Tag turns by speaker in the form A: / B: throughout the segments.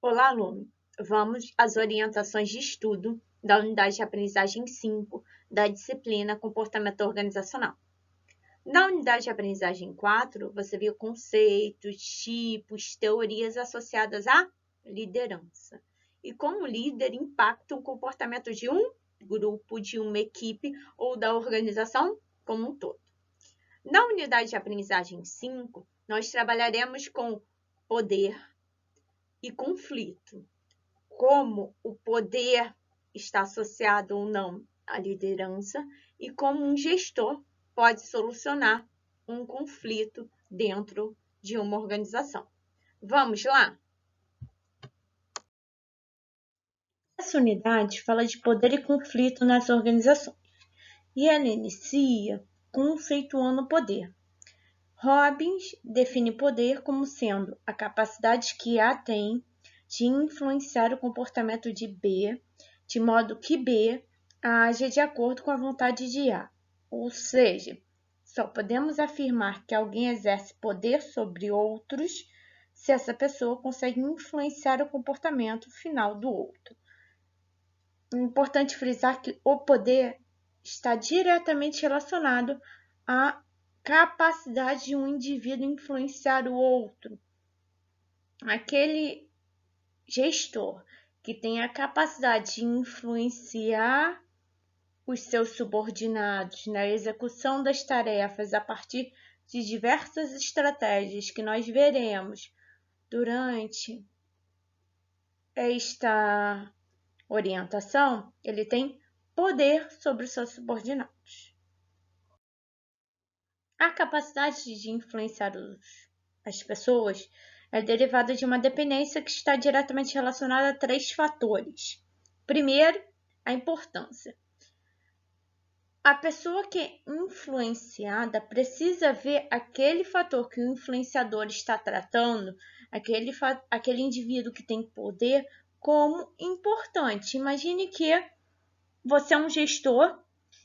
A: Olá, aluno! Vamos às orientações de estudo da unidade de aprendizagem 5 da disciplina Comportamento Organizacional. Na unidade de aprendizagem 4, você viu conceitos, tipos, teorias associadas à liderança e como o líder impacta o comportamento de um grupo, de uma equipe ou da organização como um todo. Na unidade de aprendizagem 5, nós trabalharemos com poder e conflito. Como o poder está associado ou não à liderança e como um gestor pode solucionar um conflito dentro de uma organização. Vamos lá? Essa unidade fala de poder e conflito nas organizações e ela inicia conceituando o poder. Robbins define poder como sendo a capacidade que A tem de influenciar o comportamento de B, de modo que B haja de acordo com a vontade de A. Ou seja, só podemos afirmar que alguém exerce poder sobre outros se essa pessoa consegue influenciar o comportamento final do outro. É importante frisar que o poder está diretamente relacionado à capacidade de um indivíduo influenciar o outro. Aquele gestor que tem a capacidade de influenciar os seus subordinados na execução das tarefas a partir de diversas estratégias que nós veremos durante esta orientação, ele tem poder sobre os seus subordinados. A capacidade de influenciar as pessoas é derivada de uma dependência que está diretamente relacionada a 3 fatores. Primeiro, a importância. A pessoa que é influenciada precisa ver aquele fator que o influenciador está tratando, aquele indivíduo que tem poder, como importante. Imagine que você é um gestor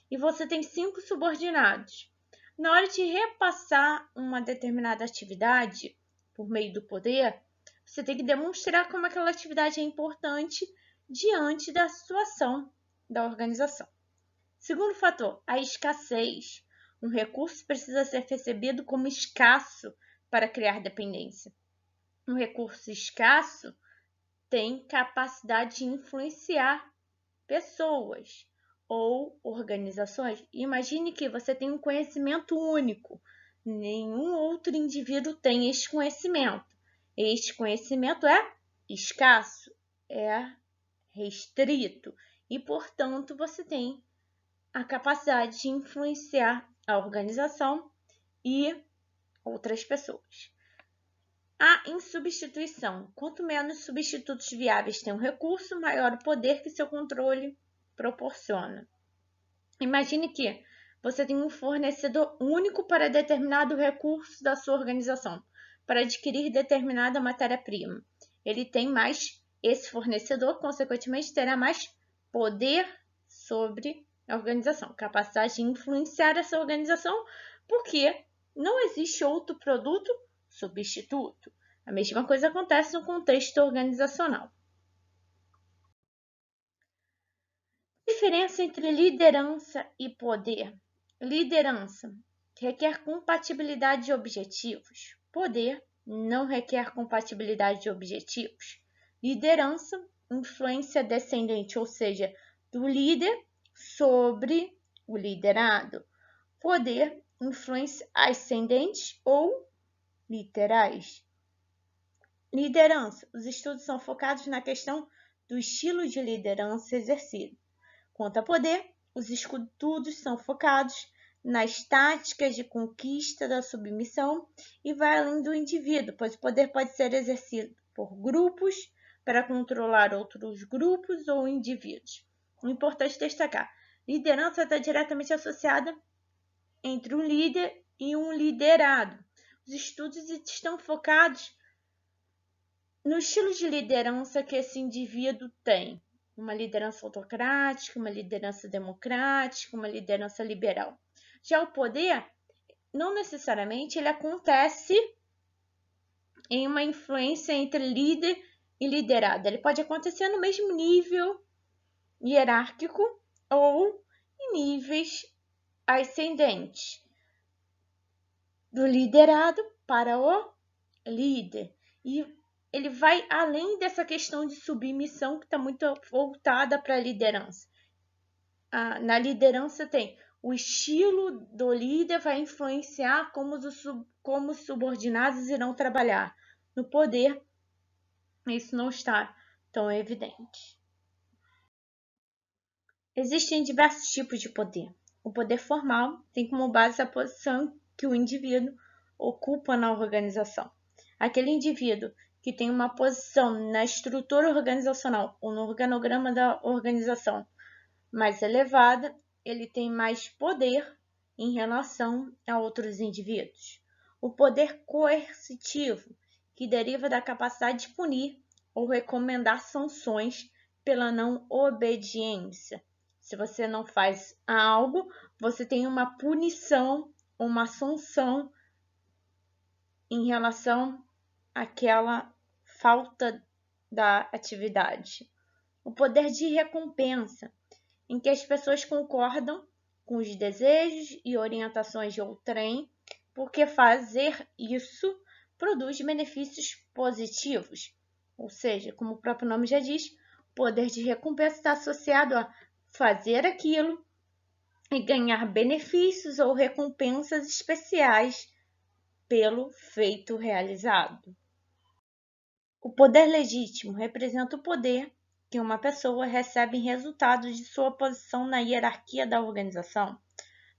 A: e você tem 5 subordinados. Na hora de repassar uma determinada atividade por meio do poder, você tem que demonstrar como aquela atividade é importante diante da situação da organização. Segundo fator, a escassez. Um recurso precisa ser percebido como escasso para criar dependência. Um recurso escasso tem capacidade de influenciar pessoas ou organizações. Imagine que você tem um conhecimento único. Nenhum outro indivíduo tem este conhecimento. Este conhecimento é escasso, é restrito e, portanto, você tem a capacidade de influenciar a organização e outras pessoas. A insubstituição. Quanto menos substitutos viáveis tem um recurso, maior o poder que seu controle proporciona. Imagine que você tem um fornecedor único para determinado recurso da sua organização, para adquirir determinada matéria-prima. Esse fornecedor, consequentemente, terá mais poder sobre a organização, capacidade de influenciar essa organização, porque não existe outro produto substituto. A mesma coisa acontece no contexto organizacional. Diferença entre liderança e poder. Liderança requer compatibilidade de objetivos. Poder não requer compatibilidade de objetivos. Liderança, influência descendente, ou seja, do líder sobre o liderado. Poder, influência ascendente ou literais. Liderança. Os estudos são focados na questão do estilo de liderança exercido. Quanto a poder, os estudos são focados nas táticas de conquista da submissão e vai além do indivíduo, pois o poder pode ser exercido por grupos para controlar outros grupos ou indivíduos. O importante é destacar, liderança está diretamente associada entre um líder e um liderado. Os estudos estão focados no estilo de liderança que esse indivíduo tem. Uma liderança autocrática, uma liderança democrática, uma liderança liberal. Já o poder, não necessariamente ele acontece em uma influência entre líder e liderado. Ele pode acontecer no mesmo nível hierárquico ou em níveis ascendentes, do liderado para o líder. E ele vai além dessa questão de submissão que está muito voltada para a liderança. Na liderança tem o estilo do líder vai influenciar como os subordinados irão trabalhar. No poder, isso não está tão evidente. Existem diversos tipos de poder. O poder formal tem como base a posição que o indivíduo ocupa na organização. Aquele indivíduo que tem uma posição na estrutura organizacional ou no organograma da organização mais elevada, ele tem mais poder em relação a outros indivíduos. O poder coercitivo, que deriva da capacidade de punir ou recomendar sanções pela não obediência. Se você não faz algo, você tem uma punição, uma sanção em relação àquela falta da atividade. O poder de recompensa, em que as pessoas concordam com os desejos e orientações de outrem, porque fazer isso produz benefícios positivos. Ou seja, como o próprio nome já diz, o poder de recompensa está associado a fazer aquilo e ganhar benefícios ou recompensas especiais pelo feito realizado. O poder legítimo representa o poder que uma pessoa recebe em resultado de sua posição na hierarquia da organização,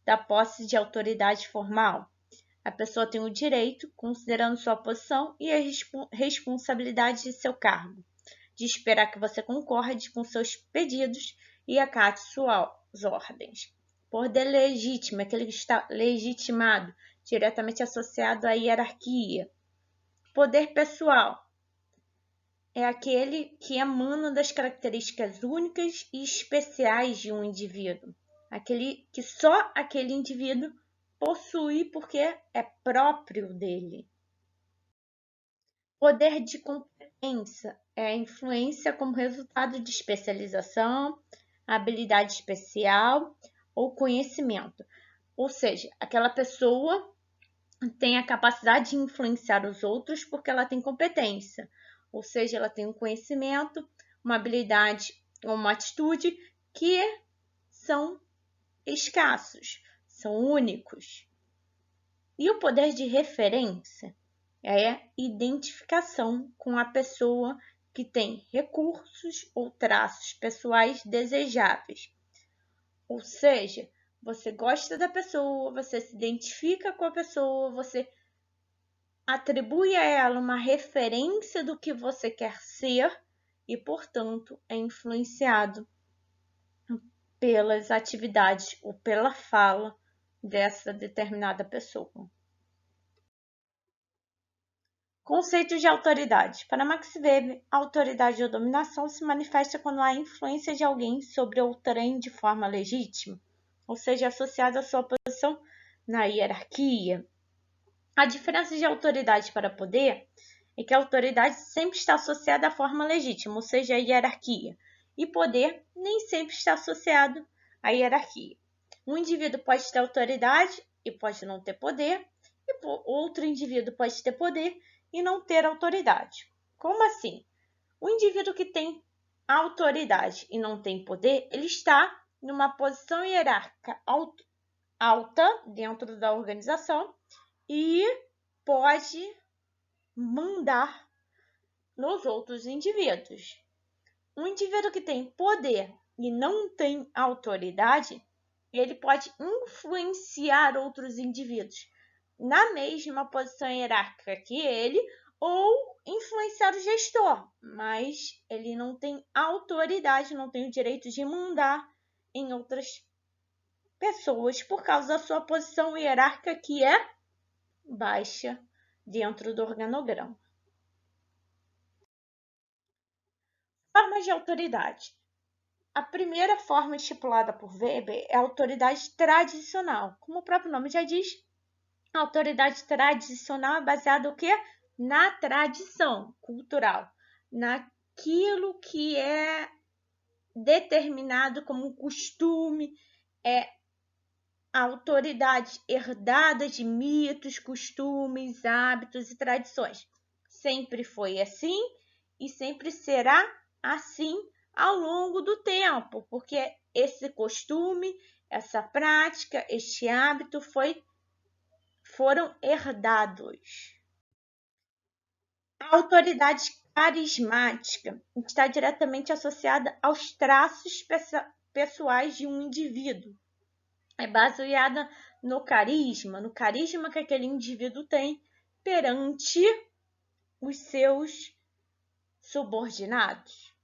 A: da posse de autoridade formal. A pessoa tem o direito, considerando sua posição e a responsabilidade de seu cargo, de esperar que você concorde com seus pedidos e acate suas ordens. Poder legítimo é aquele que está legitimado, diretamente associado à hierarquia. Poder pessoal é aquele que emana das características únicas e especiais de um indivíduo, aquele que só aquele indivíduo possui porque é próprio dele. Poder de competência é a influência como resultado de especialização, habilidade especial ou conhecimento. Ou seja, aquela pessoa tem a capacidade de influenciar os outros porque ela tem competência. Ou seja, ela tem um conhecimento, uma habilidade ou uma atitude que são escassos, são únicos. E o poder de referência é a identificação com a pessoa que tem recursos ou traços pessoais desejáveis. Ou seja, você gosta da pessoa, você se identifica com a pessoa, você atribui a ela uma referência do que você quer ser e, portanto, é influenciado pelas atividades ou pela fala dessa determinada pessoa. Conceitos de autoridade. Para Max Weber, a autoridade ou dominação se manifesta quando há influência de alguém sobre outrem de forma legítima, ou seja, associada à sua posição na hierarquia. A diferença de autoridade para poder é que a autoridade sempre está associada à forma legítima, ou seja, à hierarquia, e poder nem sempre está associado à hierarquia. Um indivíduo pode ter autoridade e pode não ter poder, e outro indivíduo pode ter poder e não ter autoridade. Como assim? O indivíduo que tem autoridade e não tem poder, ele está numa posição hierárquica alta dentro da organização e pode mandar nos outros indivíduos. Um indivíduo que tem poder e não tem autoridade, ele pode influenciar outros indivíduos na mesma posição hierárquica que ele ou influenciar o gestor, mas ele não tem autoridade, não tem o direito de mandar em outras pessoas por causa da sua posição hierárquica que é baixa dentro do organograma. Formas de autoridade. A primeira forma estipulada por Weber é a autoridade tradicional. Como o próprio nome já diz, a autoridade tradicional é baseada no quê? Na tradição cultural. naquilo que é determinado como costume, a autoridade herdada de mitos, costumes, hábitos e tradições. Sempre foi assim e sempre será assim ao longo do tempo, porque esse costume, essa prática, este hábito foram herdados. A autoridade carismática está diretamente associada aos traços pessoais de um indivíduo. É baseada no carisma que aquele indivíduo tem perante os seus subordinados.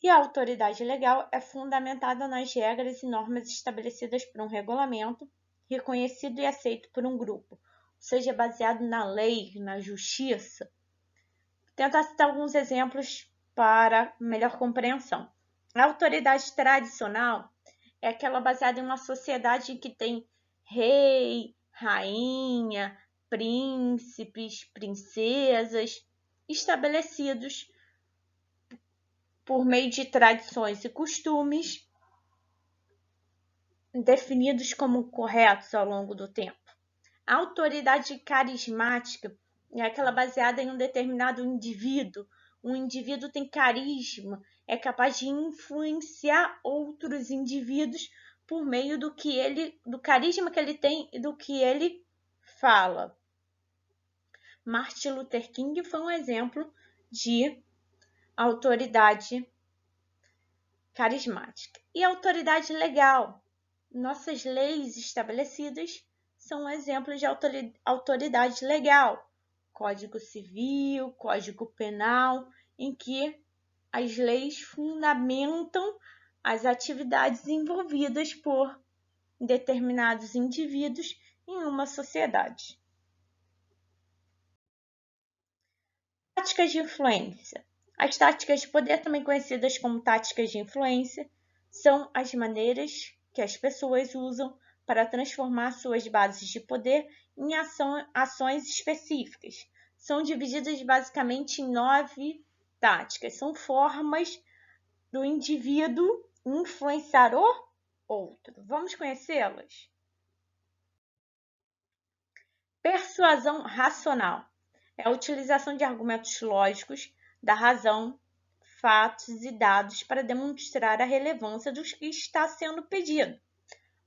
A: E a autoridade legal é fundamentada nas regras e normas estabelecidas por um regulamento, reconhecido e aceito por um grupo, ou seja, baseado na lei, na justiça. Vou tentar citar alguns exemplos para melhor compreensão. A autoridade tradicional é aquela baseada em uma sociedade que tem rei, rainha, príncipes, princesas, estabelecidos por meio de tradições e costumes definidos como corretos ao longo do tempo. A autoridade carismática é aquela baseada em um determinado indivíduo. Um indivíduo tem carisma, é capaz de influenciar outros indivíduos por meio do carisma que ele tem e do que ele fala. Martin Luther King foi um exemplo de autoridade carismática. E autoridade legal. Nossas leis estabelecidas são exemplos de autoridade legal. Código Civil, Código Penal, em que as leis fundamentam as atividades envolvidas por determinados indivíduos em uma sociedade. Táticas de influência. As táticas de poder, também conhecidas como táticas de influência, são as maneiras que as pessoas usam para transformar suas bases de poder em ações específicas. São divididas basicamente em 9 táticas. São formas do indivíduo influenciar o outro. Vamos conhecê-las? Persuasão racional é a utilização de argumentos lógicos, da razão, fatos e dados para demonstrar a relevância do que está sendo pedido.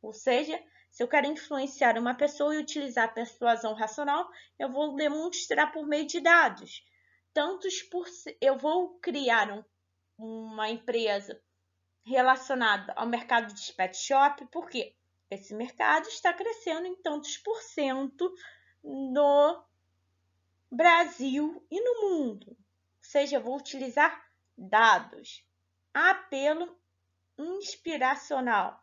A: Ou seja, se eu quero influenciar uma pessoa e utilizar a persuasão racional, eu vou demonstrar por meio de dados. Eu vou criar uma empresa relacionada ao mercado de pet shop, porque esse mercado está crescendo em tantos por cento no Brasil e no mundo. Ou seja, eu vou utilizar dados. Apelo inspiracional.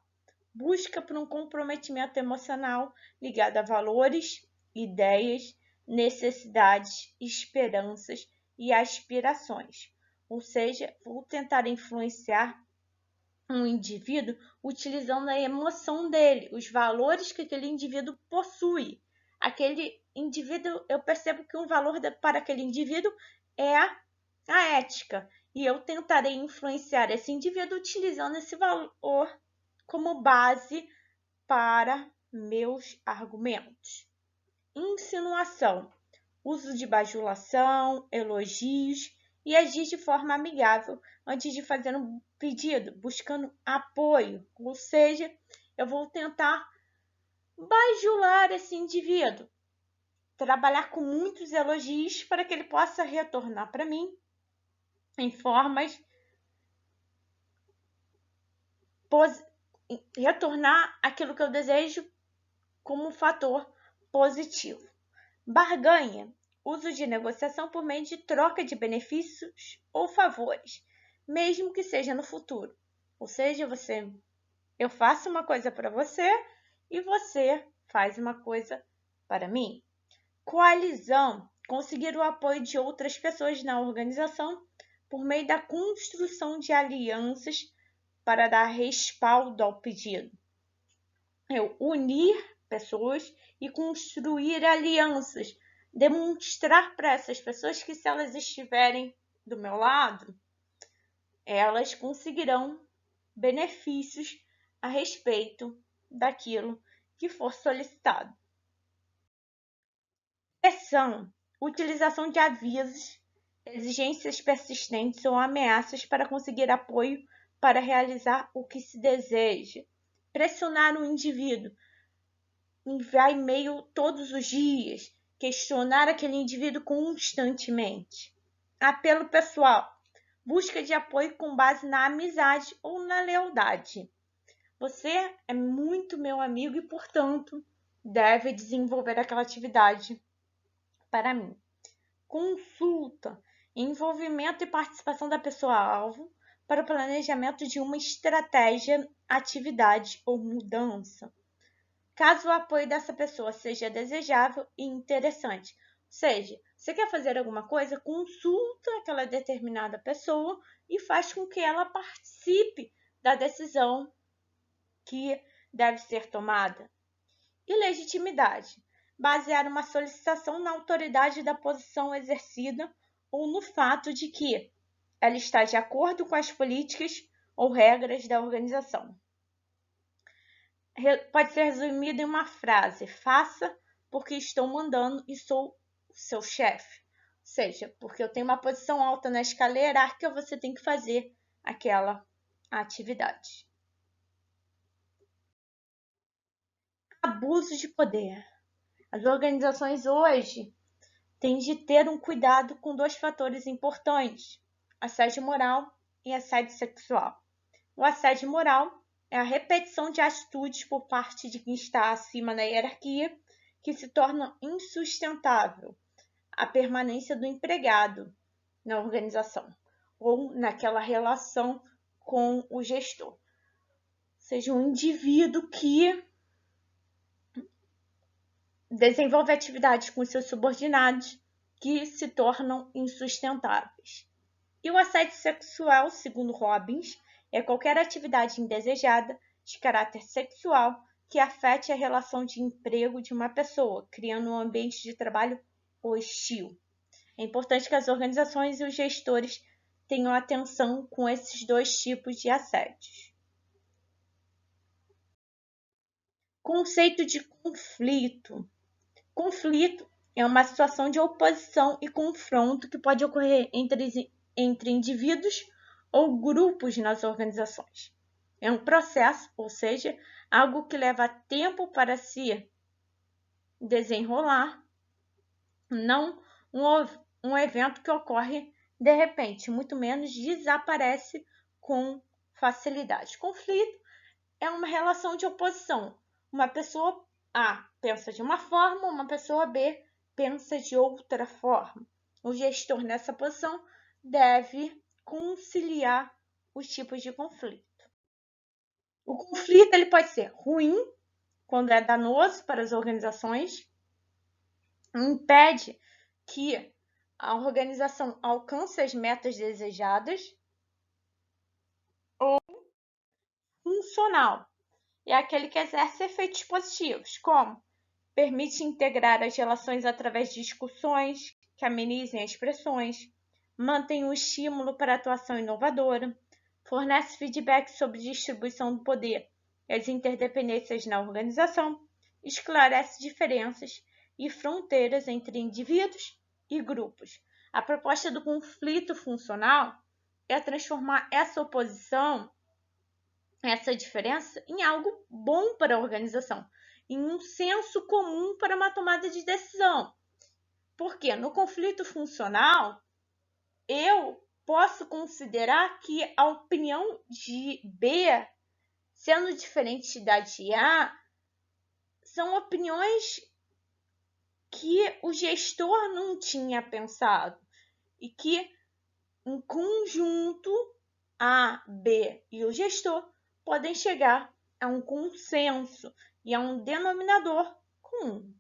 A: Busca por um comprometimento emocional ligado a valores, ideias, necessidades, esperanças e aspirações. Ou seja, vou tentar influenciar um indivíduo utilizando a emoção dele, os valores que aquele indivíduo possui. Aquele indivíduo, eu percebo que um valor para aquele indivíduo é a ética. E eu tentarei influenciar esse indivíduo utilizando esse valor como base para meus argumentos. Insinuação. Uso de bajulação, elogios e agir de forma amigável antes de fazer um pedido, buscando apoio. Ou seja, eu vou tentar bajular esse indivíduo, trabalhar com muitos elogios para que ele possa retornar para mim em formas retornar aquilo que eu desejo como um fator positivo. Barganha. Uso de negociação por meio de troca de benefícios ou favores, mesmo que seja no futuro. Ou seja, eu faço uma coisa para você e você faz uma coisa para mim. Coalizão. Conseguir o apoio de outras pessoas na organização por meio da construção de alianças para dar respaldo ao pedido. Unir pessoas e construir alianças demonstrar para essas pessoas que se elas estiverem do meu lado, elas conseguirão benefícios a respeito daquilo que for solicitado. Pressão, utilização de avisos, exigências persistentes ou ameaças para conseguir apoio para realizar o que se deseja. Pressionar o indivíduo, enviar e-mail todos os dias, questionar aquele indivíduo constantemente. Apelo pessoal, busca de apoio com base na amizade ou na lealdade. Você é muito meu amigo e, portanto, deve desenvolver aquela atividade para mim. Consulta, envolvimento e participação da pessoa-alvo para o planejamento de uma estratégia, atividade ou mudança. Caso o apoio dessa pessoa seja desejável e interessante. Ou seja, você quer fazer alguma coisa, consulta aquela determinada pessoa e faz com que ela participe da decisão que deve ser tomada. E legitimidade. Basear uma solicitação na autoridade da posição exercida ou no fato de que ela está de acordo com as políticas ou regras da organização. Pode ser resumido em uma frase: faça porque estou mandando e sou o seu chefe. Ou seja, porque eu tenho uma posição alta na escala hierárquica, você tem que fazer aquela atividade. Abuso de poder. As organizações hoje têm de ter um cuidado com dois fatores importantes: assédio moral e assédio sexual. O assédio moral é a repetição de atitudes por parte de quem está acima na hierarquia que se tornam insustentável a permanência do empregado na organização ou naquela relação com o gestor. Ou seja, um indivíduo que desenvolve atividades com seus subordinados que se tornam insustentáveis. E o assédio sexual, segundo Robbins, é qualquer atividade indesejada de caráter sexual que afete a relação de emprego de uma pessoa, criando um ambiente de trabalho hostil. É importante que as organizações e os gestores tenham atenção com esses dois tipos de assédios. Conceito de conflito. Conflito é uma situação de oposição e confronto que pode ocorrer entre indivíduos ou grupos nas organizações. É um processo, ou seja, algo que leva tempo para se desenrolar, não um evento que ocorre de repente, muito menos desaparece com facilidade. Conflito é uma relação de oposição. Uma pessoa A pensa de uma forma, uma pessoa B pensa de outra forma. O gestor nessa posição deve conciliar os tipos de conflito. O conflito ele pode ser ruim, quando é danoso para as organizações, impede que a organização alcance as metas desejadas, ou funcional, é aquele que exerce efeitos positivos, como permite integrar as relações através de discussões que amenizem as pressões, mantém um estímulo para a atuação inovadora, fornece feedback sobre distribuição do poder e as interdependências na organização, esclarece diferenças e fronteiras entre indivíduos e grupos. A proposta do conflito funcional é transformar essa oposição, essa diferença, em algo bom para a organização, em um senso comum para uma tomada de decisão. Porque no conflito funcional, eu posso considerar que a opinião de B, sendo diferente da de A, são opiniões que o gestor não tinha pensado e que, em conjunto, A, B e o gestor podem chegar a um consenso e a um denominador comum.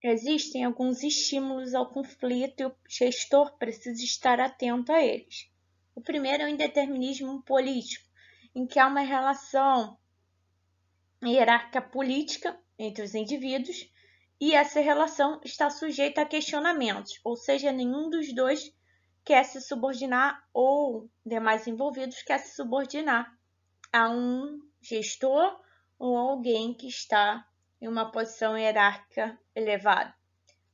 A: Existem alguns estímulos ao conflito e o gestor precisa estar atento a eles. O primeiro é o indeterminismo político, em que há uma relação hierárquica política entre os indivíduos e essa relação está sujeita a questionamentos, ou seja, nenhum dos dois quer se subordinar ou demais envolvidos quer se subordinar a um gestor ou alguém que está em uma posição hierárquica elevada.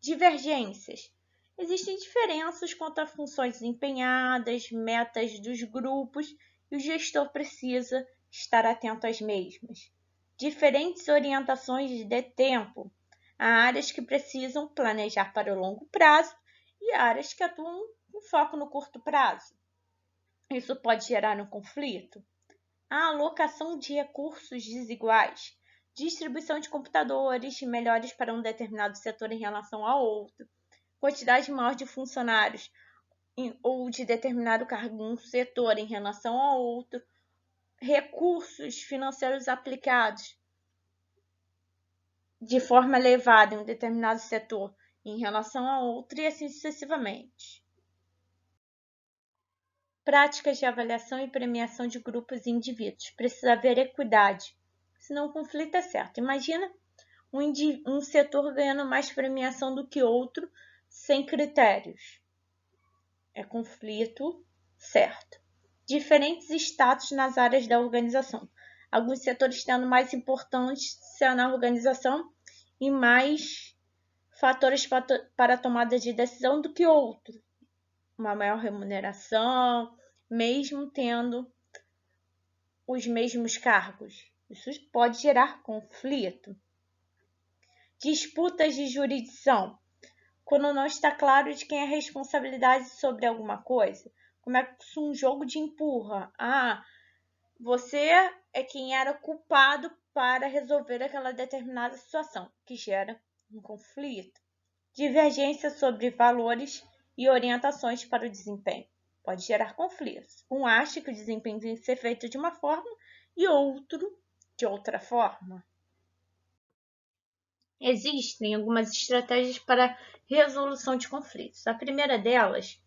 A: Divergências. Existem diferenças quanto a funções desempenhadas, metas dos grupos, e o gestor precisa estar atento às mesmas. Diferentes orientações de tempo. Há áreas que precisam planejar para o longo prazo e áreas que atuam com foco no curto prazo. Isso pode gerar um conflito. A alocação de recursos desiguais, distribuição de computadores melhores para um determinado setor em relação a outro, quantidade maior de funcionários ou de determinado cargo em um setor em relação a outro, recursos financeiros aplicados de forma elevada em um determinado setor em relação a outro e assim sucessivamente. Práticas de avaliação e premiação de grupos e indivíduos. Precisa haver equidade, senão o conflito é certo. Imagina um setor ganhando mais premiação do que outro sem critérios. É conflito certo. Diferentes status nas áreas da organização. Alguns setores tendo mais importância na organização e mais fatores para a tomada de decisão do que outros. Uma maior remuneração, mesmo tendo os mesmos cargos. Isso pode gerar conflito. Disputas de jurisdição. Quando não está claro de quem é a responsabilidade sobre alguma coisa. Começa um jogo de empurra. Você é quem era culpado para resolver aquela determinada situação, que gera um conflito. Divergência sobre valores e orientações para o desempenho. Pode gerar conflitos. Um acha que o desempenho tem que ser feito de uma forma e outro de outra forma. Existem algumas estratégias para resolução de conflitos. A primeira delas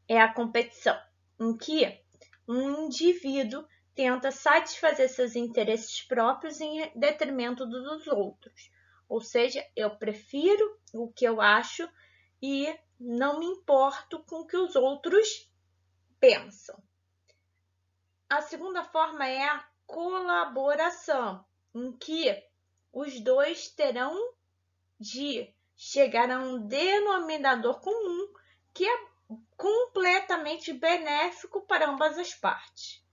A: é a competição, em que um indivíduo tenta satisfazer seus interesses próprios em detrimento dos outros. Ou seja, eu prefiro o que eu acho e não me importo com o que os outros pensam. A segunda forma é a colaboração, em que os dois terão de chegar a um denominador comum que é completamente benéfico para ambas as partes.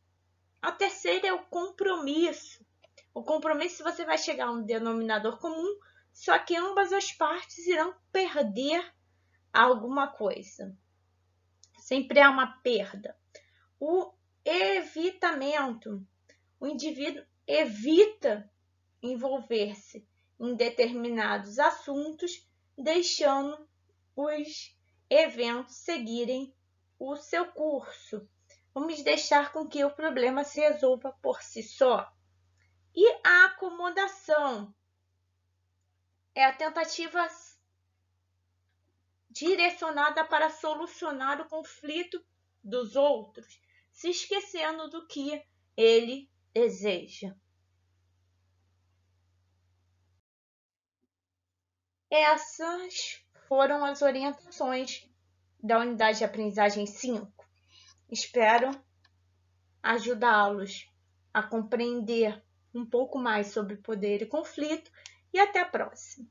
A: A terceira é o compromisso. O compromisso você vai chegar a um denominador comum, só que ambas as partes irão perder alguma coisa. Sempre há uma perda. O evitamento. O indivíduo evita envolver-se em determinados assuntos, deixando os eventos seguirem o seu curso. Vamos deixar com que o problema se resolva por si só. E a acomodação é a tentativa direcionada para solucionar o conflito dos outros, se esquecendo do que ele deseja. Essas foram as orientações da unidade de aprendizagem 5. Espero ajudá-los a compreender um pouco mais sobre poder e conflito e até a próxima.